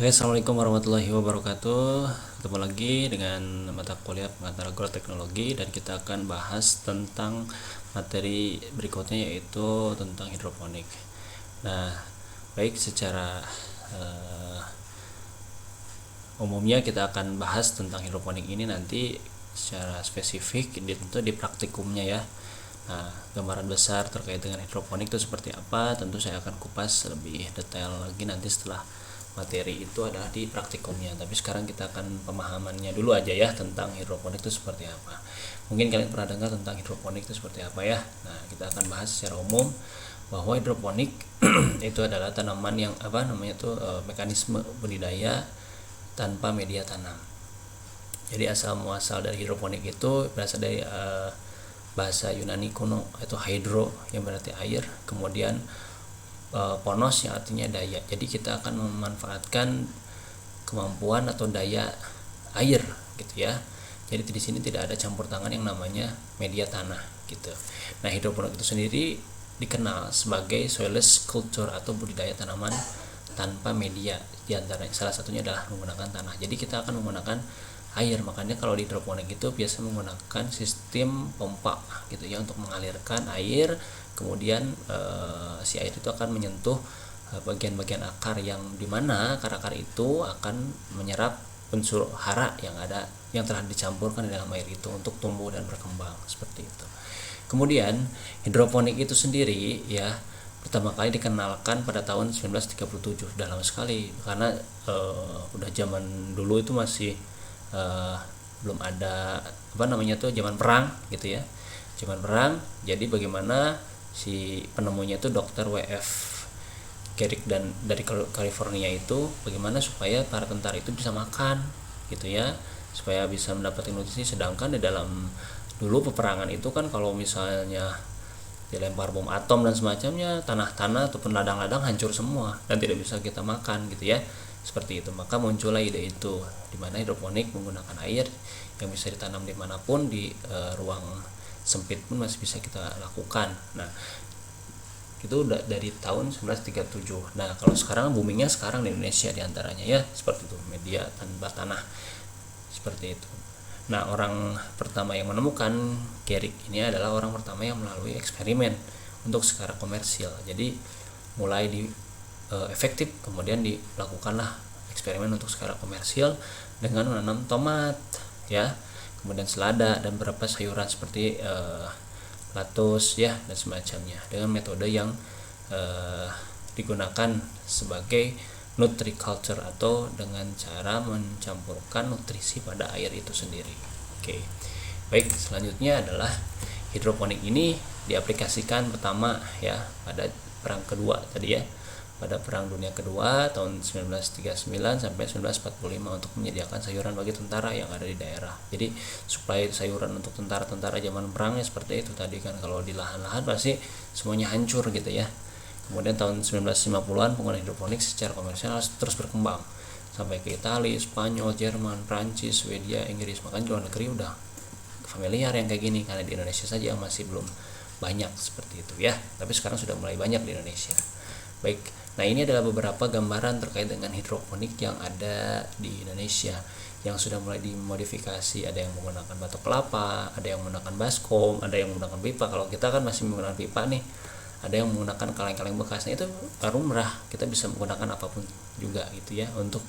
Oke, assalamualaikum warahmatullahi wabarakatuh. Ketemu lagi dengan mata kuliah pengantar agroteknologi dan kita akan bahas tentang materi berikutnya yaitu tentang hidroponik. Nah, baik secara umumnya kita akan bahas tentang hidroponik ini nanti secara spesifik tentu di praktikumnya ya. Nah, gambaran besar terkait dengan hidroponik itu seperti apa tentu saya akan kupas lebih detail lagi nanti setelah materi itu adalah di praktikumnya. Tapi sekarang kita akan pemahamannya dulu aja ya tentang hidroponik itu seperti apa. Mungkin kalian pernah dengar tentang hidroponik itu seperti apa ya. Nah, kita akan bahas secara umum bahwa hidroponik itu adalah tanaman yang mekanisme budidaya tanpa media tanam. Jadi asal muasal dari hidroponik itu berasal dari bahasa Yunani kuno itu hydro yang berarti air, kemudian ponos yang artinya daya. Jadi kita akan memanfaatkan kemampuan atau daya air gitu ya. Jadi di sini tidak ada campur tangan yang namanya media tanah gitu. Nah, hidroponik itu sendiri dikenal sebagai soilless culture atau budidaya tanaman tanpa media. Di antaranya salah satunya adalah menggunakan tanah. Jadi kita akan menggunakan air. Makanya kalau di hidroponik itu biasa menggunakan sistem pompa gitu ya untuk mengalirkan air, kemudian si air itu akan menyentuh bagian-bagian akar yang dimana akar-akar itu akan menyerap unsur hara yang telah dicampurkan di dalam air itu untuk tumbuh dan berkembang seperti itu. Kemudian hidroponik itu sendiri ya pertama kali dikenalkan pada tahun 1937. Udah lama sekali karena udah zaman dulu itu masih belum ada zaman perang gitu ya, zaman perang. Jadi bagaimana si penemunya itu Dr. W.F. Garrick dan dari California itu bagaimana supaya para tentara itu bisa makan gitu ya, supaya bisa mendapatkan nutrisi. Sedangkan di dalam dulu peperangan itu kan kalau misalnya dilempar bom atom dan semacamnya, tanah-tanah ataupun ladang-ladang hancur semua dan tidak bisa kita makan gitu ya, seperti itu. Maka muncullah ide itu di mana hidroponik menggunakan air yang bisa ditanam dimanapun, di ruang sempit pun masih bisa kita lakukan. Nah, itu udah dari tahun 1937. Nah, kalau sekarang boomingnya sekarang di Indonesia diantaranya ya seperti itu, media tanpa tanah seperti itu. Nah, orang pertama yang menemukan Garrick ini adalah orang pertama yang melalui eksperimen untuk secara komersial. Jadi mulai di efektif, kemudian dilakukanlah eksperimen untuk skala komersial dengan menanam tomat ya, kemudian selada dan beberapa sayuran seperti lettuce ya dan semacamnya, dengan metode yang digunakan sebagai nutriculture atau dengan cara mencampurkan nutrisi pada air itu sendiri. Oke. Baik, selanjutnya adalah hidroponik ini diaplikasikan pertama ya pada perang kedua tadi ya, pada Perang Dunia Kedua tahun 1939 sampai 1945 untuk menyediakan sayuran bagi tentara yang ada di daerah. Jadi supaya sayuran untuk tentara-tentara zaman perangnya seperti itu tadi kan, kalau di lahan-lahan pasti semuanya hancur gitu ya. Kemudian tahun 1950-an penggunaan hidroponik secara komersial terus berkembang sampai ke Italia, Spanyol, Jerman, Prancis, Swedia, Inggris. Makanya luar negeri udah familiar yang kayak gini, karena di Indonesia saja yang masih belum banyak seperti itu ya. Tapi sekarang sudah mulai banyak di Indonesia. Baik, nah ini adalah beberapa gambaran terkait dengan hidroponik yang ada di Indonesia yang sudah mulai dimodifikasi. Ada yang menggunakan batok kelapa, ada yang menggunakan baskom, ada yang menggunakan pipa. Kalau kita kan masih menggunakan pipa nih. Ada yang menggunakan kaleng-kaleng bekas. Nah, itu lumrah, kita bisa menggunakan apapun juga gitu ya untuk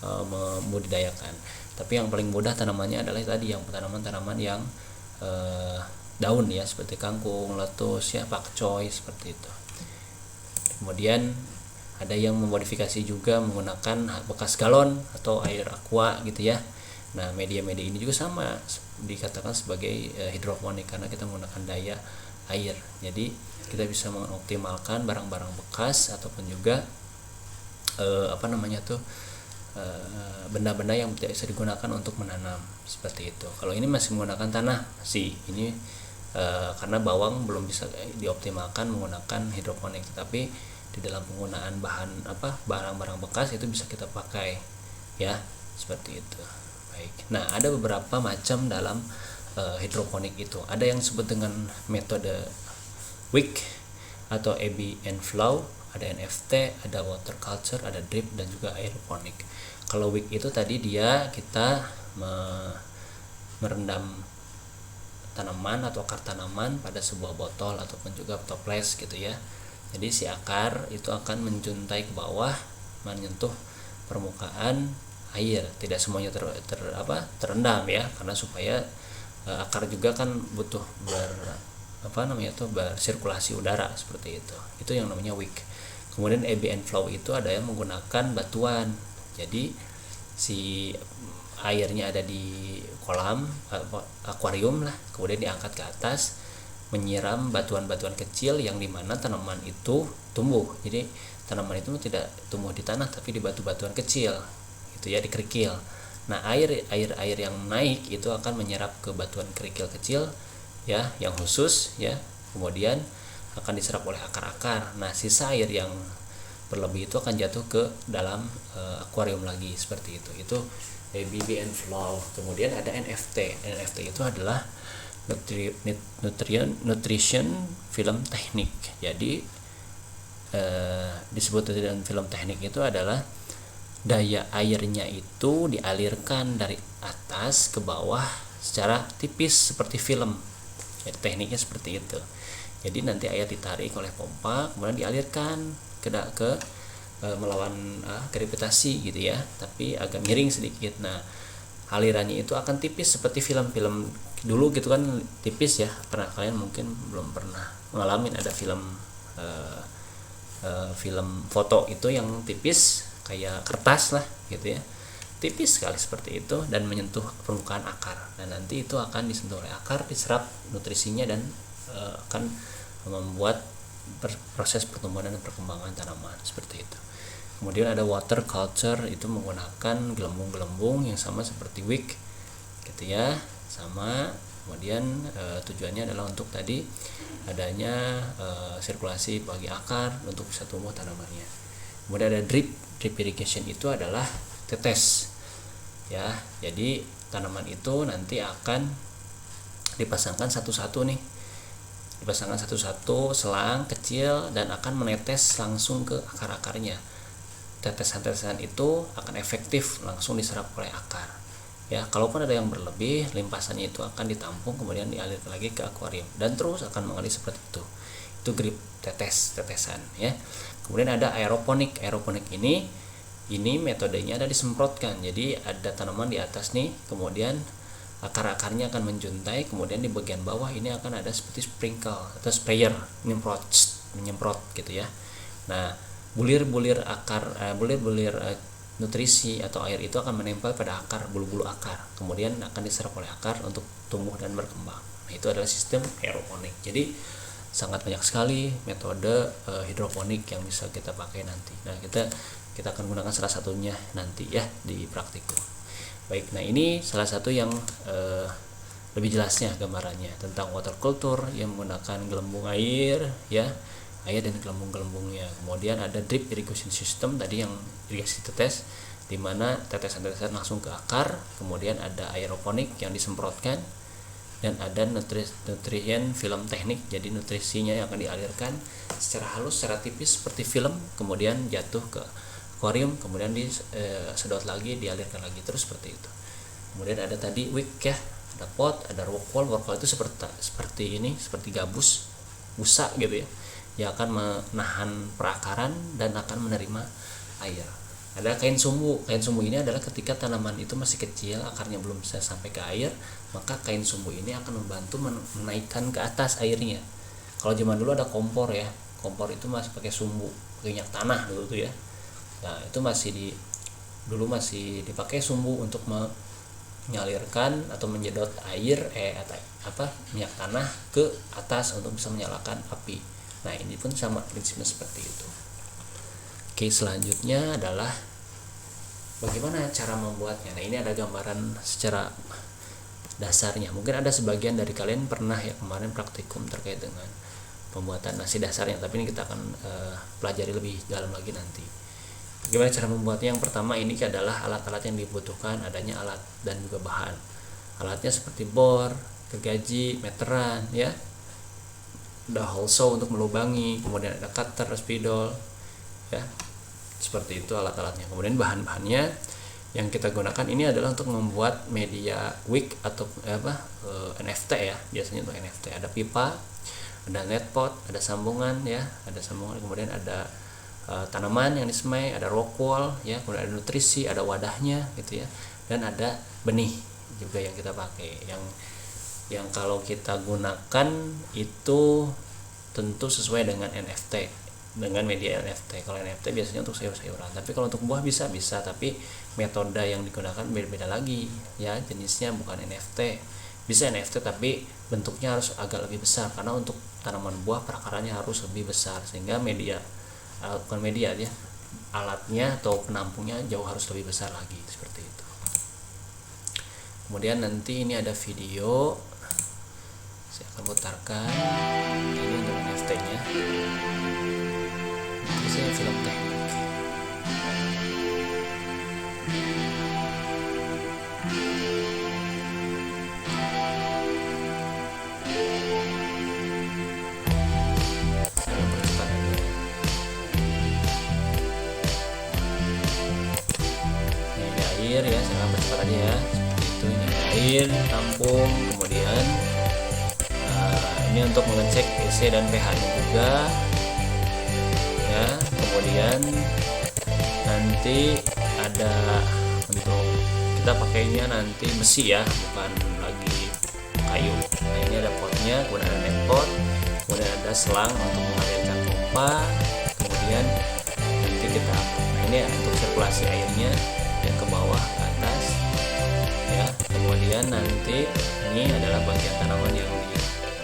membudidayakan. Tapi yang paling mudah tanamannya adalah tadi yang tanaman-tanaman yang daun ya, seperti kangkung, lettuce ya, pakcoy seperti itu. Kemudian ada yang memodifikasi juga menggunakan bekas galon atau air aqua gitu ya. Nah, media-media ini juga sama dikatakan sebagai hidroponik karena kita menggunakan daya air. Jadi kita bisa mengoptimalkan barang-barang bekas ataupun juga benda-benda yang tidak bisa digunakan untuk menanam seperti itu. Kalau ini masih menggunakan tanah sih ini karena bawang belum bisa dioptimalkan menggunakan hidroponik, tetapi di dalam penggunaan barang-barang bekas itu bisa kita pakai ya, seperti itu. Baik. Nah, ada beberapa macam dalam hidroponik itu. Ada yang disebut dengan metode Wick atau ebb and flow, ada NFT, ada water culture, ada drip, dan juga aeroponik. Kalau wick itu tadi kita merendam tanaman atau akar tanaman pada sebuah botol ataupun juga toples gitu ya. Jadi si akar itu akan menjuntai ke bawah, menyentuh permukaan air. Tidak semuanya terendam ya, karena supaya akar juga kan butuh bersirkulasi udara seperti itu. Itu yang namanya wick. Kemudian ebb and flow itu ada yang menggunakan batuan. Jadi si airnya ada di kolam akuarium lah, kemudian diangkat ke atas, menyiram batuan-batuan kecil yang dimana tanaman itu tumbuh. Jadi tanaman itu tidak tumbuh di tanah tapi di batu-batuan kecil gitu ya, di kerikil. Nah air yang naik itu akan menyerap ke batuan kerikil kecil ya, yang khusus ya, kemudian akan diserap oleh akar-akar. Nah sisa air yang berlebih itu akan jatuh ke dalam akuarium lagi seperti itu. Itu ebb and flow. Kemudian ada NFT. NFT itu adalah nutrition film teknik. Jadi disebut dengan film teknik itu adalah daya airnya itu dialirkan dari atas ke bawah secara tipis seperti film. Jadi tekniknya seperti itu. Jadi nanti air ditarik oleh pompa, kemudian dialirkan ke melawan gravitasi gitu ya, tapi agak miring sedikit. Nah alirannya itu akan tipis seperti film-film dulu gitu kan, tipis ya. Pernah kalian mungkin belum pernah ngalamin ada film foto itu yang tipis kayak kertas lah gitu ya, tipis sekali seperti itu dan menyentuh permukaan akar. Dan nanti itu akan disentuh oleh akar, diserap nutrisinya dan akan membuat proses pertumbuhan dan perkembangan tanaman seperti itu. Kemudian ada water culture, itu menggunakan gelembung-gelembung yang sama seperti wick gitu ya, sama. Kemudian tujuannya adalah untuk tadi adanya sirkulasi bagi akar untuk bisa tumbuh tanamannya. Kemudian ada drip irrigation, itu adalah tetes ya. Jadi tanaman itu nanti akan dipasangkan satu-satu selang kecil dan akan menetes langsung ke akar-akarnya. Tetesan-tetesan itu akan efektif langsung diserap oleh akar ya. Kalaupun ada yang berlebih, limpasannya itu akan ditampung kemudian dialirkan lagi ke akuarium dan terus akan mengalir seperti itu. Itu grip tetesan ya. Kemudian ada aeroponik. Aeroponik ini metodenya ada disemprotkan. Jadi ada tanaman di atas nih, kemudian akar-akarnya akan menjuntai, kemudian di bagian bawah ini akan ada seperti sprinkle atau sprayer menyemprot gitu ya. Nah bulir-bulir nutrisi atau air itu akan menempel pada akar, bulu-bulu akar, kemudian akan diserap oleh akar untuk tumbuh dan berkembang. Nah itu adalah sistem aeroponik. Jadi sangat banyak sekali metode hidroponik yang bisa kita pakai nanti. Nah kita akan gunakan salah satunya nanti ya di praktikum. Baik, nah ini salah satu yang lebih jelasnya gambarannya tentang water culture yang menggunakan gelembung air ya, air dan gelembung-gelembungnya. Kemudian ada drip irrigation system tadi yang irigasi tetes, di mana tetesan-tetesan langsung ke akar. Kemudian ada aeroponik yang disemprotkan, dan ada nutrient film teknik, jadi nutrisinya yang akan dialirkan secara halus, secara tipis seperti film, kemudian jatuh ke akuarium, kemudian disedot lagi, dialirkan lagi, terus seperti itu. Kemudian ada tadi wick ya, ada pot, ada rock wall. Rock wall itu seperti gabus, busa gitu ya, yang akan menahan perakaran dan akan menerima air. Ada kain sumbu. Kain sumbu ini adalah ketika tanaman itu masih kecil, akarnya belum bisa sampai ke air, maka kain sumbu ini akan membantu menaikkan ke atas airnya. Kalau zaman dulu ada kompor ya, kompor itu masih pakai sumbu, pakai minyak tanah dulu tuh ya. Nah itu dulu masih dipakai sumbu untuk menyalirkan atau menyedot air minyak tanah ke atas untuk bisa menyalakan api. Nah ini pun sama prinsipnya seperti itu. Oke, selanjutnya adalah bagaimana cara membuatnya. Nah ini ada gambaran secara dasarnya. Mungkin ada sebagian dari kalian pernah ya kemarin praktikum terkait dengan pembuatan nasi dasarnya, tapi ini kita akan pelajari lebih dalam lagi nanti. Bagaimana cara membuatnya? Yang pertama ini adalah alat-alat yang dibutuhkan, adanya alat dan juga bahan. Alatnya seperti bor, gergaji, meteran ya. Ada hole saw untuk melubangi, kemudian ada cutter, spidol, ya. Seperti itu alat-alatnya. Kemudian bahan-bahannya yang kita gunakan ini adalah untuk membuat media wig atau NFT ya, biasanya untuk NFT. Ada pipa, ada netpot, ada sambungan ya, ada sambungan, kemudian ada tanaman yang disemai, ada rock wall ya, kemudian ada nutrisi, ada wadahnya gitu ya, dan ada benih juga yang kita pakai. Yang kalau kita gunakan itu tentu sesuai dengan NFT, dengan media NFT. Kalau NFT biasanya untuk sayur-sayuran, tapi kalau untuk buah bisa, tapi metode yang digunakan beda-beda lagi ya, jenisnya bukan NFT. Bisa NFT tapi bentuknya harus agak lebih besar, karena untuk tanaman buah perakarannya harus lebih besar, sehingga alatnya atau penampungnya jauh harus lebih besar lagi, seperti itu. Kemudian nanti ini ada video, saya akan putarkan ini untuk NFT nya. Ini film teknik. Air ya, saya percepat aja ya, seperti itu. Ini air tampung, kemudian ini untuk mengecek pH dan pH nya juga ya. Kemudian nanti ada untuk kita pakainya nanti besi ya, bukan lagi kayu. Nah ini ada potnya, kemudian ada netpot, kemudian ada selang untuk mengalirkan pompa, kemudian nanti kita, nah ini untuk sirkulasi airnya yang ke bawah ke atas ya. Kemudian nanti ini adalah bagian tanaman yang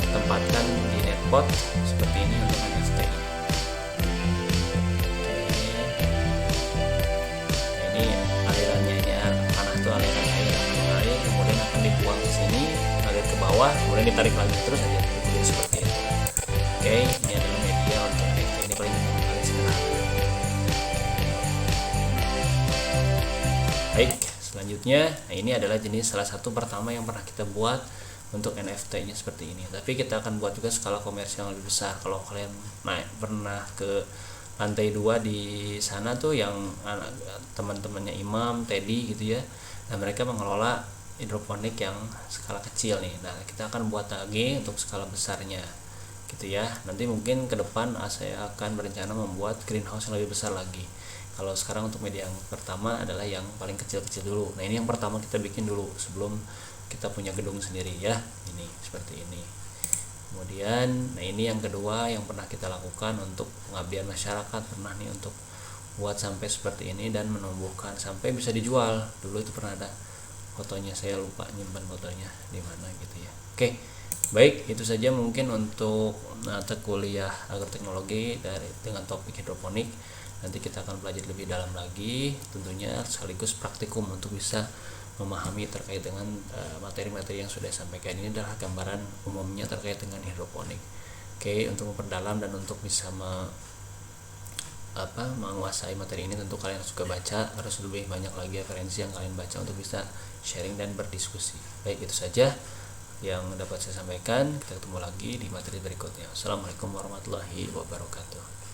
ditempatkan di netpot seperti ini untuk NFT. Nah, ini alirannya, ini tanah itu aliran air yang mengalir, kemudian akan dibuang ke sini, ngalir ke bawah, kemudian ditarik lagi terus aja seperti itu. Oke, ini adalah media untuk NFT. Ini paling sederhana. Baik, selanjutnya, nah ini adalah jenis salah satu pertama yang pernah kita buat untuk NFT-nya seperti ini. Tapi kita akan buat juga skala komersial yang lebih besar. Kalau kalian pernah ke lantai 2 di sana tuh, yang teman-temannya Imam, Teddy gitu ya, nah mereka mengelola hidroponik yang skala kecil nih. Nah kita akan buat lagi untuk skala besarnya gitu ya. Nanti mungkin ke depan saya akan berencana membuat greenhouse yang lebih besar lagi. Kalau sekarang untuk media yang pertama adalah yang paling kecil-kecil dulu. Nah ini yang pertama kita bikin dulu sebelum kita punya gedung sendiri ya. Ini seperti ini. Kemudian nah ini yang kedua yang pernah kita lakukan untuk pengabdian masyarakat, pernah nih untuk buat sampai seperti ini dan menumbuhkan sampai bisa dijual. Dulu itu pernah ada fotonya, saya lupa nyimpan fotonya di mana gitu ya. Oke, baik, itu saja mungkin untuk mata kuliah agroteknologi dengan topik hidroponik. Nanti kita akan belajar lebih dalam lagi, tentunya sekaligus praktikum untuk bisa memahami terkait dengan materi-materi yang sudah disampaikan. Ini adalah gambaran umumnya terkait dengan hidroponik. Oke, untuk memperdalam dan untuk bisa menguasai materi ini, tentu kalian suka baca, harus lebih banyak lagi referensi yang kalian baca untuk bisa sharing dan berdiskusi. Baik, itu saja yang dapat saya sampaikan. Kita ketemu lagi di materi berikutnya. Assalamualaikum warahmatullahi wabarakatuh.